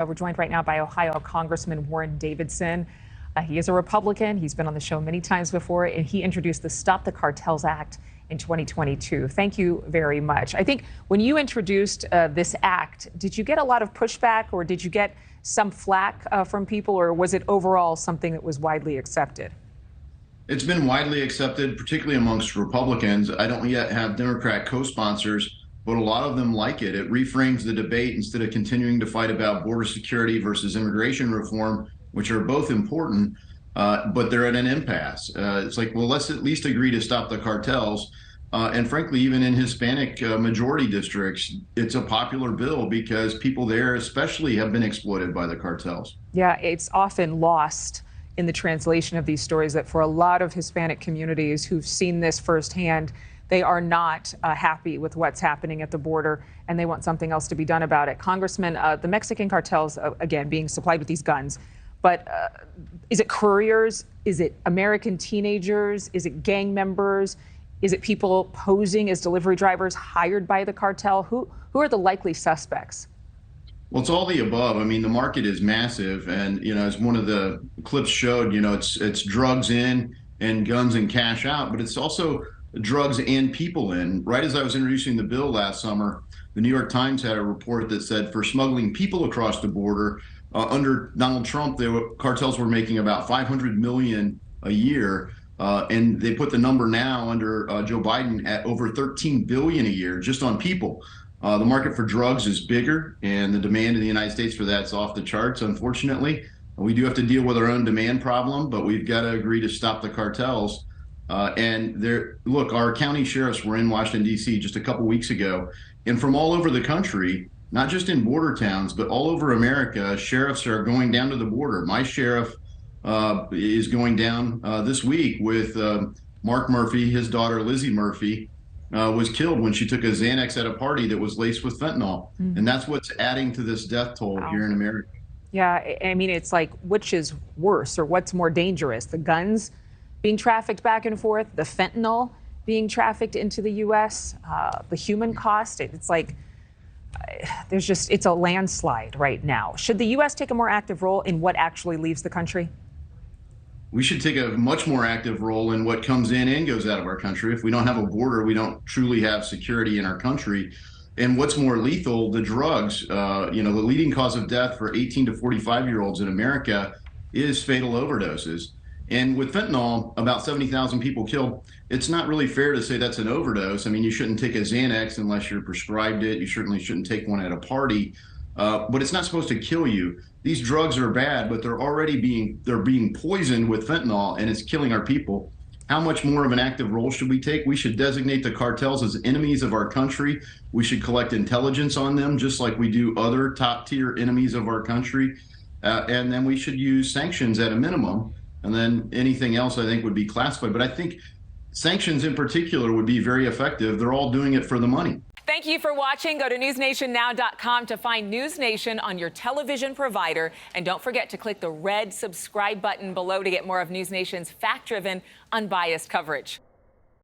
We're joined right now by Ohio Congressman Warren Davidson. He is a Republican. He's been on the show many times before, and he introduced the Stop the Cartels Act in 2022. Thank you very much. I think when you introduced this act, did you get a lot of pushback, or did you get some flack from people, or was it overall something that was widely accepted? It's been widely accepted, particularly amongst Republicans. I don't yet have Democrat co-sponsors, but a lot of them like it. It reframes the debate instead of continuing to fight about border security versus immigration reform, which are both important, but they're at an impasse. It's like, well, let's at least agree to stop the cartels. And frankly, even in Hispanic majority districts, it's a popular bill because people there especially have been exploited by the cartels. Yeah, it's often lost in the translation of these stories that for a lot of Hispanic communities who've seen this firsthand, they are not happy with what's happening at the border, and they want something else to be done about it. Congressman, the Mexican cartels, again, being supplied with these guns, but is it couriers? Is it American teenagers? Is it gang members? Is it people posing as delivery drivers hired by the cartel? Who are the likely suspects? Well, it's all the above. I mean, the market is massive, and as one of the clips showed, it's drugs in and guns and cash out, but it's also drugs and people in. Right as I was introducing the bill last summer, the New York Times had a report that said for smuggling people across the border, under Donald Trump, the cartels were making about $500 million a year. And they put the number now under Joe Biden at over $13 billion a year just on people. The market for drugs is bigger, and the demand in the United States for that's off the charts, unfortunately. We do have to deal with our own demand problem, but we've got to agree to stop the cartels. Look, our county sheriffs were in Washington, D.C. just a couple weeks ago, and from all over the country, not just in border towns, but all over America, sheriffs are going down to the border. My sheriff is going down this week with Mark Murphy. His daughter, Lizzie Murphy, was killed when she took a Xanax at a party that was laced with fentanyl. And that's what's adding to this death toll here in America. Yeah, I mean, it's like, which is worse, or what's more dangerous? The guns being trafficked back and forth, the fentanyl being trafficked into the U.S., the human cost. It's like, it's a landslide right now. Should the U.S. take a more active role in what actually leaves the country? We should take a much more active role in what comes in and goes out of our country. If we don't have a border, we don't truly have security in our country. And what's more lethal, the drugs. The leading cause of death for 18 to 45-year-olds in America is fatal overdoses. And with fentanyl, about 70,000 people killed. It's not really fair to say that's an overdose. I mean, you shouldn't take a Xanax unless you're prescribed it. You certainly shouldn't take one at a party. But it's not supposed to kill you. These drugs are bad, but they're being poisoned with fentanyl, and it's killing our people. How much more of an active role should we take? We should designate the cartels as enemies of our country. We should collect intelligence on them, just like we do other top-tier enemies of our country. And then we should use sanctions at a minimum. And then anything else, I think, would be classified. But I think sanctions in particular would be very effective. They're all doing it for the money. Thank you for watching. Go to newsnationnow.com to find NewsNation on your television provider. And don't forget to click the red subscribe button below to get more of NewsNation's fact-driven, unbiased coverage.